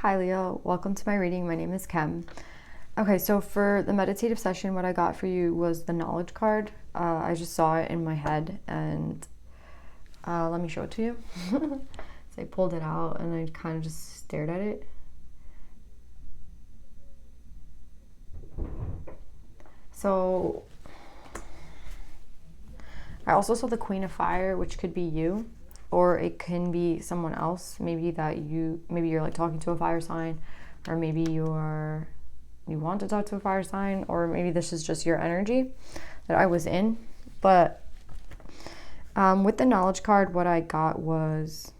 Hi Leo, welcome to my reading. My name is Kim. Okay, so for the meditative session, what I got for you was the knowledge card. I just saw it in my head and let me show it to you. So I pulled it out and I kind of just stared at it. So I also saw the Queen of Fire, which could be you, or it can be someone else. Maybe you're like talking to a fire sign, or maybe you want to talk to a fire sign, or maybe this is just your energy that I was in. But with the knowledge card, what I got was,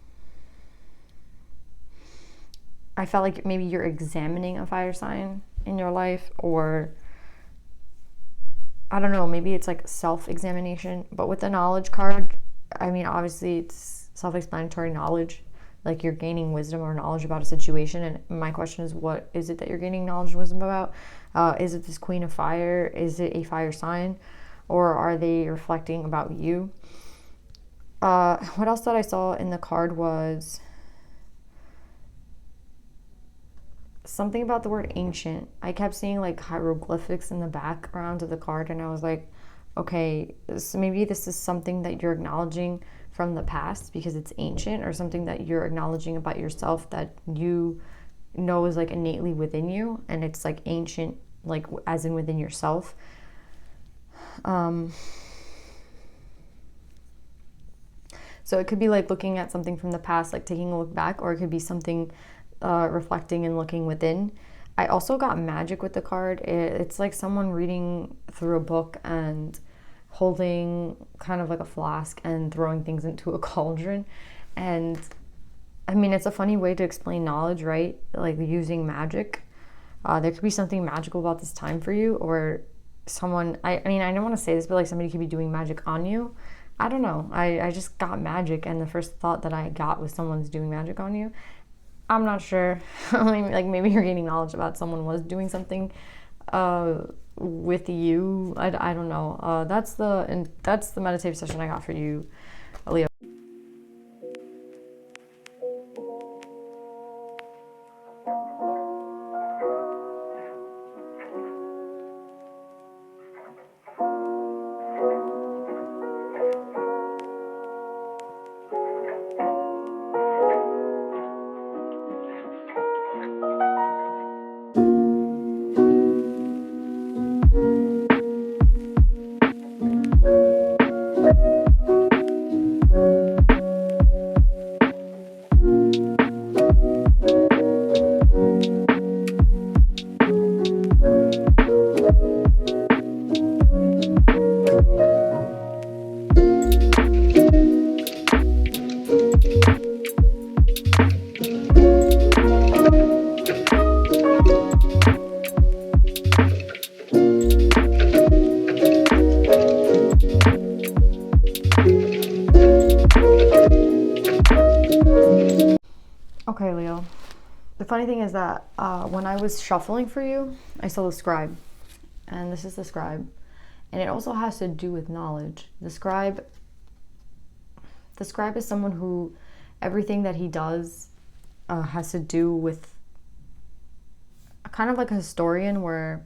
I felt like maybe you're examining a fire sign in your life, or I don't know, maybe it's like self-examination. But with the knowledge card, I mean, obviously it's self-explanatory knowledge, like you're gaining wisdom or knowledge about a situation. And my question is, what is it that you're gaining knowledge and wisdom about? Is it this Queen of Fire? Is it a fire sign? Or are they reflecting about you? What else that I saw in the card was something about the word ancient. I kept seeing like hieroglyphics in the background of the card, and I was like, okay, maybe this is something that you're acknowledging from the past because it's ancient, or something that you're acknowledging about yourself that you know is like innately within you, and it's like ancient, like as in within yourself. So it could be like looking at something from the past, like taking a look back, or it could be something reflecting and looking within. I also got magic with the card. It's like someone reading through a book and holding kind of like a flask and throwing things into a cauldron. And I mean, it's a funny way to explain knowledge, right? Like using magic. There could be something magical about this time for you, or someone, I mean, I don't want to say this, but like somebody could be doing magic on you. I don't know. I just got magic, and the first thought that I got was someone's doing magic on you. I'm not sure. Like maybe you're gaining knowledge about someone was doing something with you. I don't know. That's the meditative session I got for you, Leo. Okay, Leo. The funny thing is that when I was shuffling for you, I saw the scribe. And this is the scribe. And it also has to do with knowledge. The scribe is someone who, everything that he does has to do with kind of like a historian, where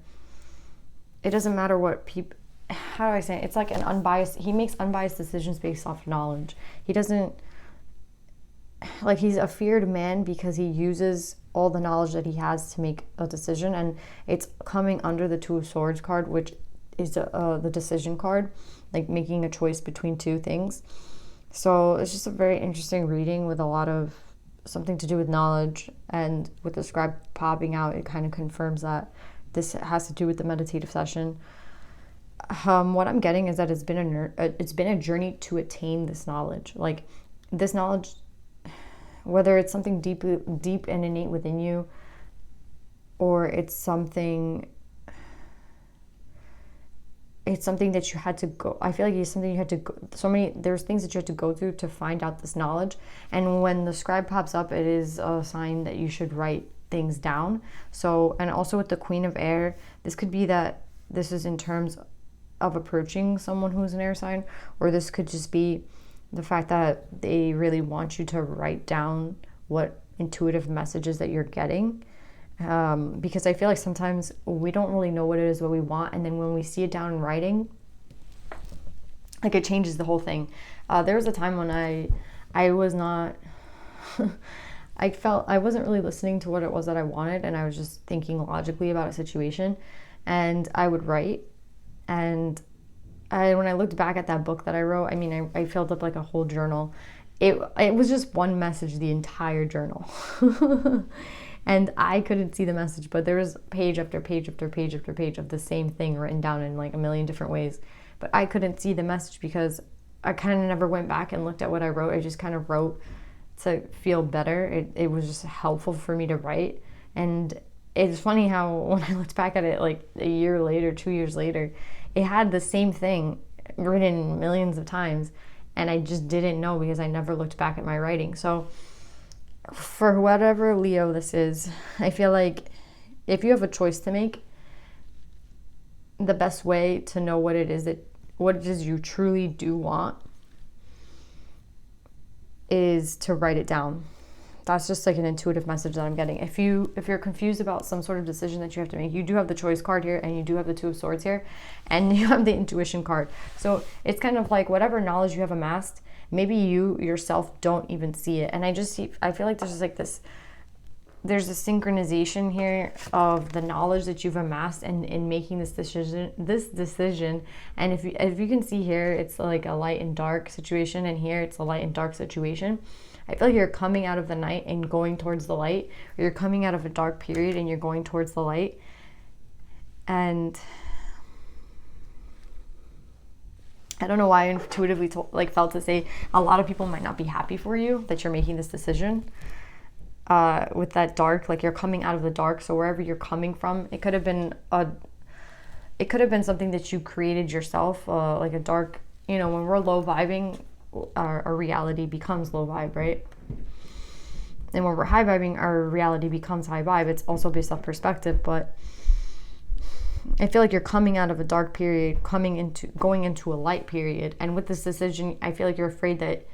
it doesn't matter what people, how do I say it? It's like an unbiased, he makes unbiased decisions based off knowledge. He doesn't, like, he's a feared man because he uses all the knowledge that he has to make a decision, and it's coming under the Two of Swords card, which is the decision card, like making a choice between two things. So it's just a very interesting reading with a lot of something to do with knowledge, and with the scribe popping out, it kind of confirms that this has to do with the meditative session. What I'm getting is that it's been a journey to attain this knowledge. Like this knowledge, whether it's something deep and innate within you, or it's something that you had to go, I feel like it's something you had to go, there's things that you had to go through to find out this knowledge. And when the scribe pops up, it is a sign that you should write things down. So, and also with the Queen of Air, this could be that this is in terms of approaching someone who's an air sign, or this could just be the fact that they really want you to write down what intuitive messages that you're getting. Because I feel like sometimes we don't really know what it is what we want, and then when we see it down in writing, like it changes the whole thing. There was a time when I was not I felt I wasn't really listening to what it was that I wanted, and I was just thinking logically about a situation, and I would write. And when I looked back at that book that I wrote, I mean, I filled up like a whole journal. It was just one message the entire journal. And I couldn't see the message, but there was page after page after page after page of the same thing written down in like a million different ways. But I couldn't see the message because I kind of never went back and looked at what I wrote. I just kind of wrote to feel better. It was just helpful for me to write. And it's funny how when I looked back at it like a year later, 2 years later, it had the same thing written millions of times. And I just didn't know because I never looked back at my writing. So for whatever Leo this is, I feel like if you have a choice to make, the best way to know what it is you truly do want is to write it down. That's just like an intuitive message that I'm getting. If you're confused about some sort of decision that you have to make, you do have the choice card here, and you do have the Two of Swords here, and you have the intuition card. So it's kind of like whatever knowledge you have amassed, maybe you yourself don't even see it. And I feel like there's just like there's a synchronization here of the knowledge that you've amassed and in making this decision. And if you can see here, it's like a light and dark situation, and here it's a light and dark situation. I feel like you're coming out of the night and going towards the light, or you're coming out of a dark period and you're going towards the light. And I don't know why I intuitively felt to say a lot of people might not be happy for you that you're making this decision. With that dark, like you're coming out of the dark, so wherever you're coming from, it could have been something that you created yourself, like a dark, when we're low vibing, our reality becomes low vibe, right? And when we're high vibing, our reality becomes high vibe. It's also based off perspective, but I feel like you're coming out of a dark period, going into a light period. And with this decision, I feel like you're afraid that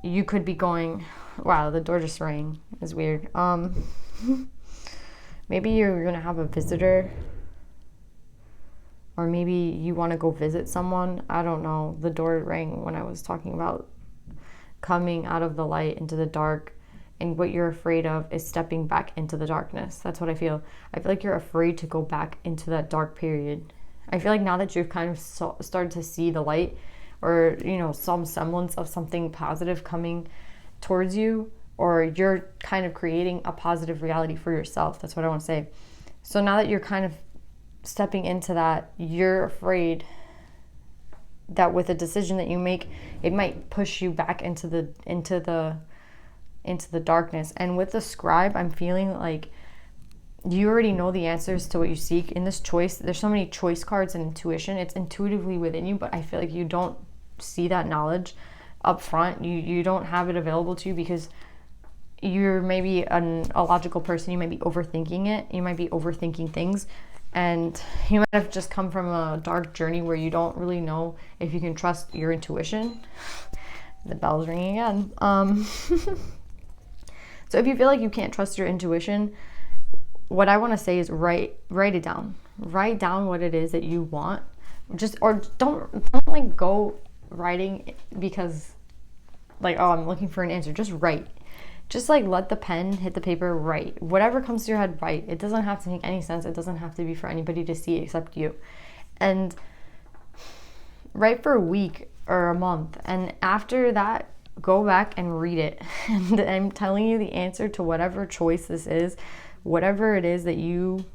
you could be going, wow, the door just rang. It's weird. Maybe you're going to have a visitor, or maybe you want to go visit someone. I don't know. The door rang when I was talking about coming out of the light into the dark, and what you're afraid of is stepping back into the darkness. That's what I feel. I feel like you're afraid to go back into that dark period. I feel like now that you've kind of started to see the light, or some semblance of something positive coming towards you, or you're kind of creating a positive reality for yourself. That's what I want to say. So now that you're kind of stepping into that, you're afraid that with a decision that you make, it might push you back into the darkness. And with the scribe, I'm feeling like you already know the answers to what you seek in this choice. There's so many choice cards and intuition. It's intuitively within you, but I feel like you don't see that knowledge up front. You don't have it available to you because you're maybe a logical person. You might be overthinking it. You might be overthinking things. And you might have just come from a dark journey where you don't really know if you can trust your intuition. The bell's ringing again. So if you feel like you can't trust your intuition, what I want to say is write it down. Write down what it is that you want. Don't like go writing because like, oh, I'm looking for an answer. Just write. Just like let the pen hit the paper, write. Whatever comes to your head, write. It doesn't have to make any sense. It doesn't have to be for anybody to see except you. And write for a week or a month. And after that, go back and read it. And I'm telling you the answer to whatever choice this is, whatever it is that you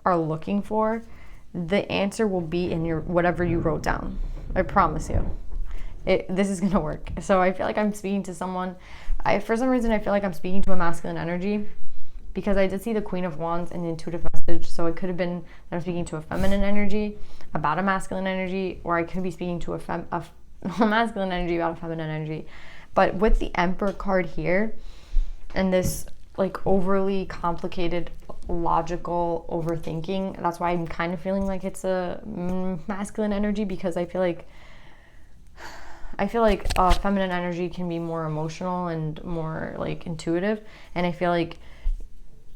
are looking for, the answer will be in your whatever you wrote down. I promise you. This is going to work. So I feel like I'm speaking to someone. For some reason, I feel like I'm speaking to a masculine energy because I did see the Queen of Wands in the intuitive message. So it could have been that I'm speaking to a feminine energy about a masculine energy, or I could be speaking to a masculine energy about a feminine energy. But with the Emperor card here and this like overly complicated, logical overthinking, that's why I'm kind of feeling like it's a masculine energy, because I feel like I feel like feminine energy can be more emotional and more like intuitive, and I feel like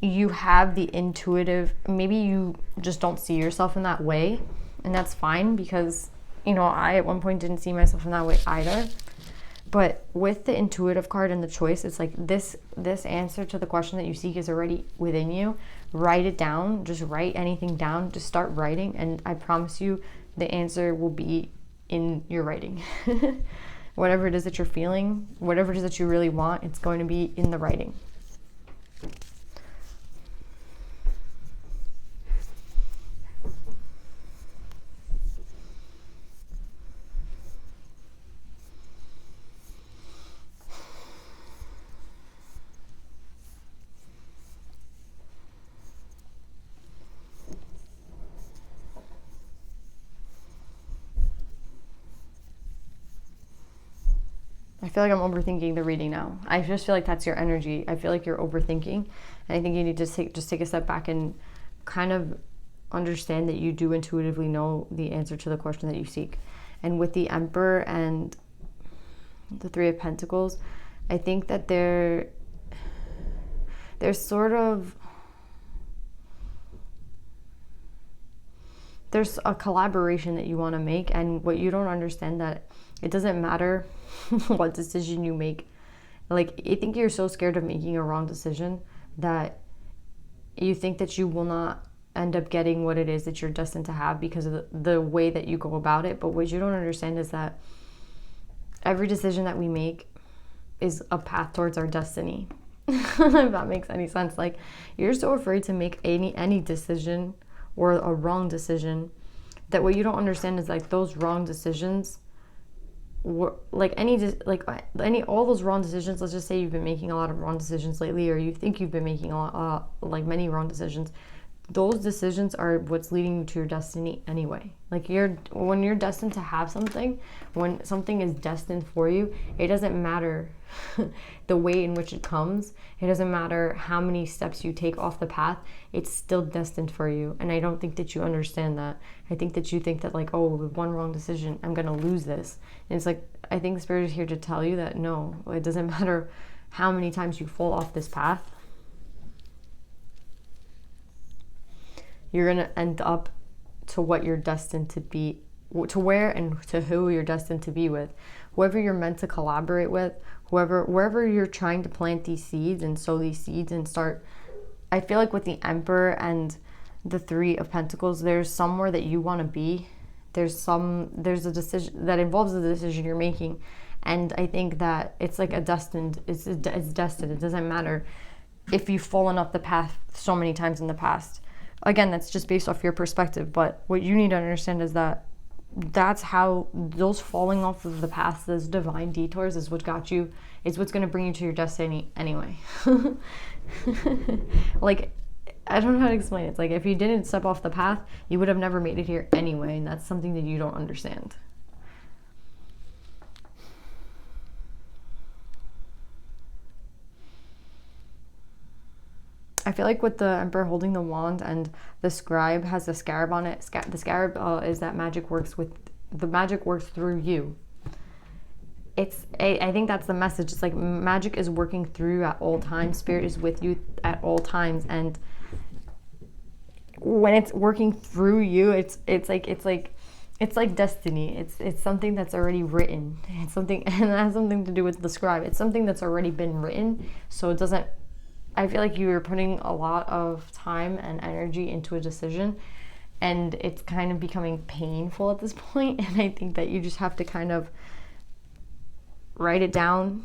you have the intuitive, maybe you just don't see yourself in that way, and that's fine, because you know, I at one point didn't see myself in that way either. But with the intuitive card and the choice, it's like this answer to the question that you seek is already within you. Write it down. Just write anything down. Just start writing, and I promise you the answer will be in your writing. Whatever it is that you're feeling, whatever it is that you really want, it's going to be in the writing. I feel like I'm overthinking the reading now. I just feel like that's your energy. I feel like you're overthinking. And I think you need to just take a step back and kind of understand that you do intuitively know the answer to the question that you seek. And with the Emperor and the Three of Pentacles, I think that there's a collaboration that you want to make, and what you don't understand, that it doesn't matter what decision you make. Like, I think you're so scared of making a wrong decision that you think that you will not end up getting what it is that you're destined to have because of the way that you go about it. But what you don't understand is that every decision that we make is a path towards our destiny. If that makes any sense. Like, you're so afraid to make any decision or a wrong decision that what you don't understand is like those wrong decisions, like all those wrong decisions. Let's just say you've been making a lot of wrong decisions lately, or you think you've been making like many wrong decisions. Those decisions are what's leading you to your destiny anyway. Like, when you're destined to have something, when something is destined for you, it doesn't matter the way in which it comes. It doesn't matter how many steps you take off the path. It's still destined for you. And I don't think that you understand that. I think that you think that, like, oh, with one wrong decision, I'm going to lose this. And it's like, I think the Spirit is here to tell you that no, it doesn't matter how many times you fall off this path. You're going to end up to what you're destined to be, to where and to who you're destined to be with. Whoever you're meant to collaborate with, wherever you're trying to plant these seeds and sow these seeds and start. I feel like with the Emperor and the Three of Pentacles, there's somewhere that you want to be. There's a decision that involves the decision you're making. And I think that it's like it's destined. It doesn't matter if you've fallen off the path so many times in the past. Again, that's just based off your perspective, but what you need to understand is that that's how those falling off of the path, those divine detours, is what got you, is what's going to bring you to your destiny anyway. Like, I don't know how to explain it. It's like, if you didn't step off the path, you would have never made it here anyway, and that's something that you don't understand. I feel like with the Emperor holding the wand and the scribe has a scarab on it, the scarab is that magic works through you. I think that's the message. It's like magic is working through at all times. Spirit is with you at all times, and when it's working through you, it's like destiny. It's something that's already written. It's something, and it has something to do with the scribe. It's something that's already been written, so it doesn't. I feel like you're putting a lot of time and energy into a decision, and it's kind of becoming painful at this point. And I think that you just have to kind of write it down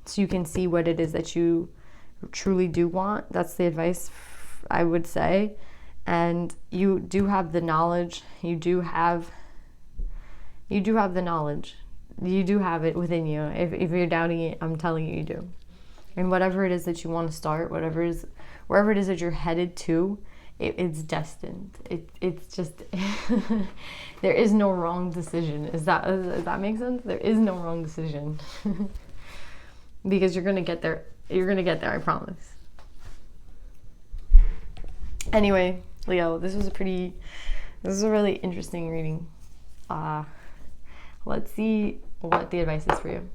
so you can see what it is that you truly do want. That's the advice I would say. And you do have the knowledge. You do have the knowledge. You do have it within you. If you're doubting it, I'm telling you, you do. And whatever it is that you want to start, wherever it is that you're headed to, it's destined. It's just there is no wrong decision. Does that make sense? There is no wrong decision because you're gonna get there. You're gonna get there. I promise. Anyway, Leo, this was a really interesting reading. Let's see what the advice is for you.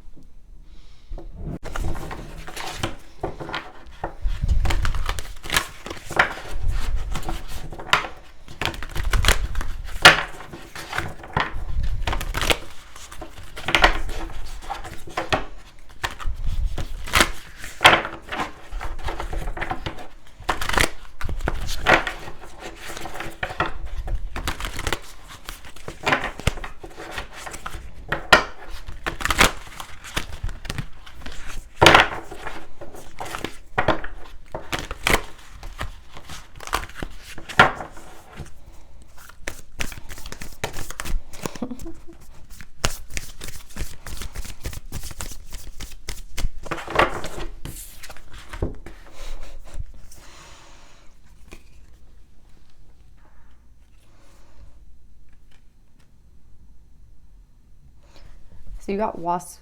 So you got wasp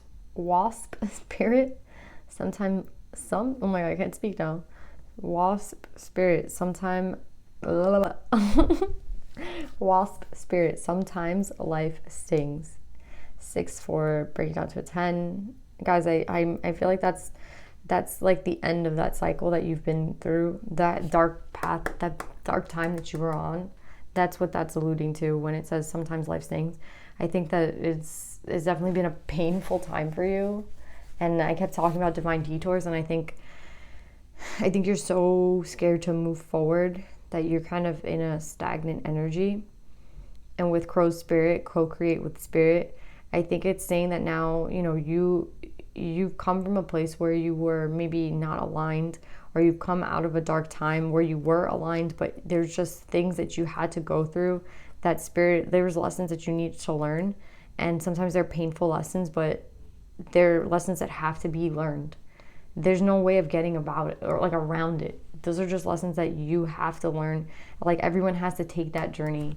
spirit. Oh my god, I can't speak now. Wasp spirit. Wasp spirit. Sometimes life stings. 6 for breaking down to a 10. Guys, I feel like that's like the end of that cycle that you've been through, that dark path, that dark time that you were on. That's what that's alluding to when it says sometimes life stings. I think that it's definitely been a painful time for you. And I kept talking about divine detours, and I think you're so scared to move forward that you're kind of in a stagnant energy. And with Crow's spirit, co-create with spirit, I think it's saying that now, you know, you've come from a place where you were maybe not aligned, or you've come out of a dark time where you were aligned, but there's just things that you had to go through. That spirit, there's lessons that you need to learn, and sometimes they're painful lessons, but they're lessons that have to be learned. There's no way of getting about it or like around it. Those are just lessons that you have to learn. Like everyone has to take that journey,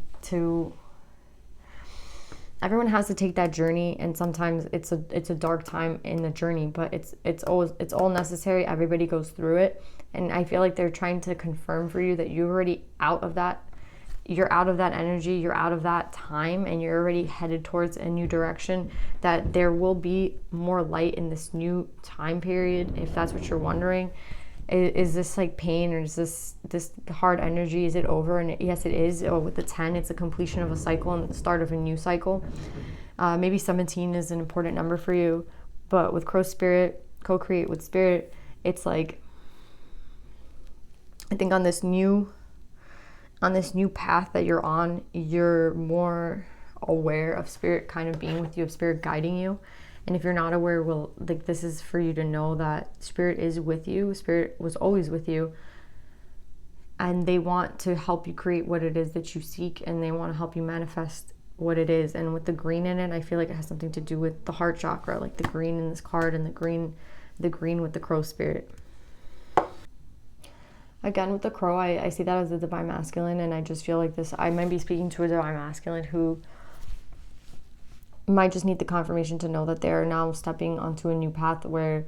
and sometimes it's a dark time in the journey, but it's all necessary. Everybody goes through it, and I feel like they're trying to confirm for you that you're already out of that. You're out of that energy, you're out of that time, and you're already headed towards a new direction, that there will be more light in this new time period. If that's what you're wondering, is this like pain, or is this hard energy, is it over? And yes, it is. With the 10, it's a completion of a cycle and the start of a new cycle. Maybe 17 is an important number for you, but with Crow spirit, co-create with spirit, it's like, I think on this new path that you're on, you're more aware of spirit kind of being with you, of spirit guiding you. And if you're not aware, well, like, this is for you to know that spirit is with you. Spirit was always with you, and they want to help you create what it is that you seek, and they want to help you manifest what it is. And with the green in it, I feel like it has something to do with the heart chakra, like the green in this card, and the green with the Crow spirit. Again, with the Crow, I see that as the divine masculine, and I just feel like I might be speaking to a divine masculine who might just need the confirmation to know that they're now stepping onto a new path where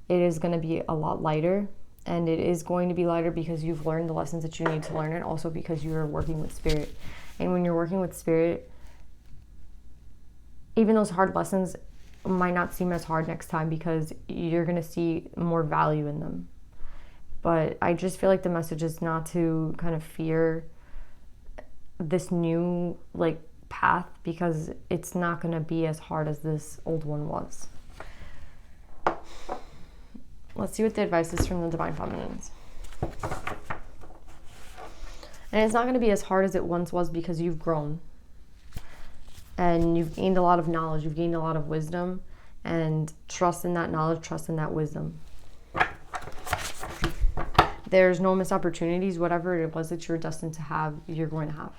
it is going to be a lot lighter. And it is going to be lighter because you've learned the lessons that you need to learn, and also because you're working with spirit. And when you're working with spirit, even those hard lessons might not seem as hard next time, because you're going to see more value in them. But I just feel like the message is not to kind of fear this new like path, because it's not going to be as hard as this old one was. Let's see what the advice is from the divine feminines. And it's not going to be as hard as it once was, because you've grown and you've gained a lot of knowledge, you've gained a lot of wisdom, and trust in that knowledge, trust in that wisdom. There's no missed opportunities. Whatever it was that you're destined to have, you're going to have.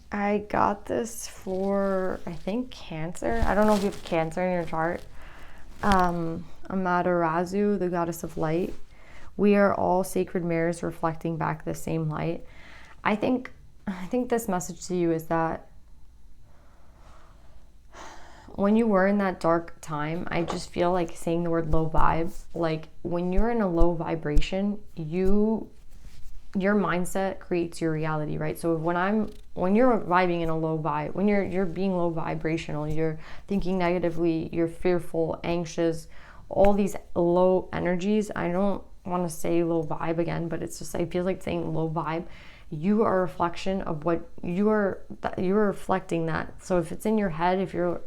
I got this for, I think, Cancer. I don't know if you have Cancer in your chart. Amaterasu, the goddess of light, We are all sacred mirrors reflecting back the same light. I think this message to you is that when you were in that dark time, I just feel like saying the word low vibe, like when you're in a low vibration, your mindset creates your reality, right? So when you're vibing in a low vibe, when you're being low vibrational, you're thinking negatively, you're fearful, anxious, all these low energies. I don't want to say low vibe again, but it's just, I feel like saying low vibe. You are a reflection of what you're reflecting that. So if it's in your head, if you're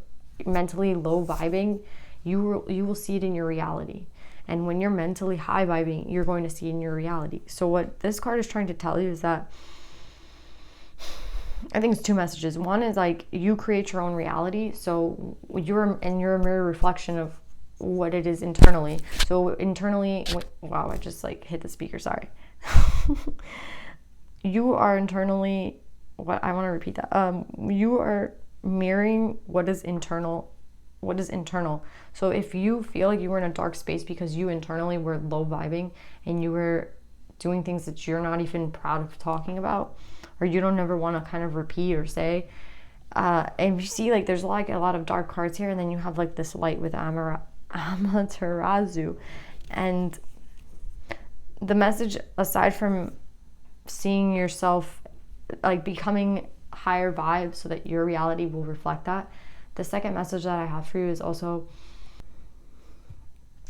mentally low vibing, you will see it in your reality. And when you're mentally high vibing, you're going to see it in your reality. So what this card is trying to tell you is that, I think it's two messages. One is like, you create your own reality. So you're a mirror reflection of what it is internally. So internally, wow, I just like hit the speaker, sorry. You are internally, what I want to repeat that. You are mirroring what is internal. So if you feel like you were in a dark space because you internally were low vibing and you were doing things that you're not even proud of talking about, or you don't ever want to kind of repeat or say, and you see like there's like a lot of dark cards here, and then you have like this light with Amaterasu. And the message, aside from seeing yourself like becoming higher vibe so that your reality will reflect that, the second message that I have for you is also,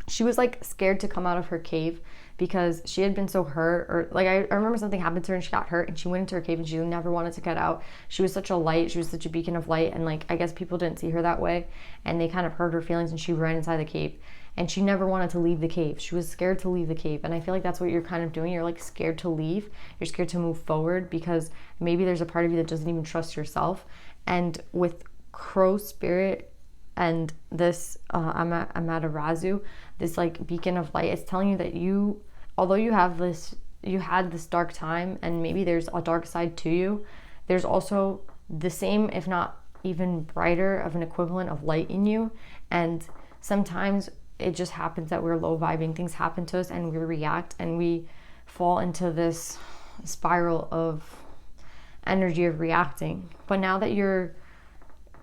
she was like scared to come out of her cave because she had been so hurt, or like I remember something happened to her and she got hurt and she went into her cave and she never wanted to get out. She was such a light, she was such a beacon of light, and like I guess people didn't see her that way and they kind of hurt her feelings, and she ran inside the cave and she never wanted to leave the cave. She was scared to leave the cave. And I feel like that's what you're kind of doing. You're like scared to leave. You're scared to move forward because maybe there's a part of you that doesn't even trust yourself. And with Crow spirit and this Amaterasu, this like beacon of light, it's telling you that you, although you had this dark time and maybe there's a dark side to you, there's also the same, if not even brighter of an equivalent of light in you. And sometimes it just happens that we're low vibing, things happen to us and we react and we fall into this spiral of energy of reacting. But now that you're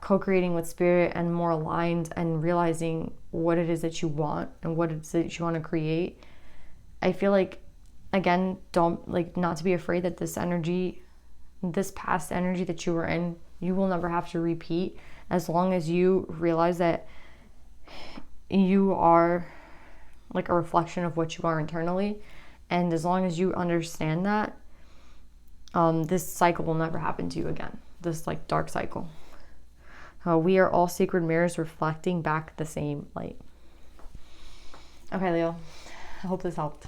co-creating with spirit and more aligned and realizing what it is that you want and what it is that you want to create, I feel like, again, don't like, not to be afraid that this energy, this past energy that you were in, you will never have to repeat, as long as you realize that you are like a reflection of what you are internally. And as long as you understand that, this cycle will never happen to you again, this like dark cycle. We are all sacred mirrors reflecting back the same light. Okay, Leo, I hope this helped.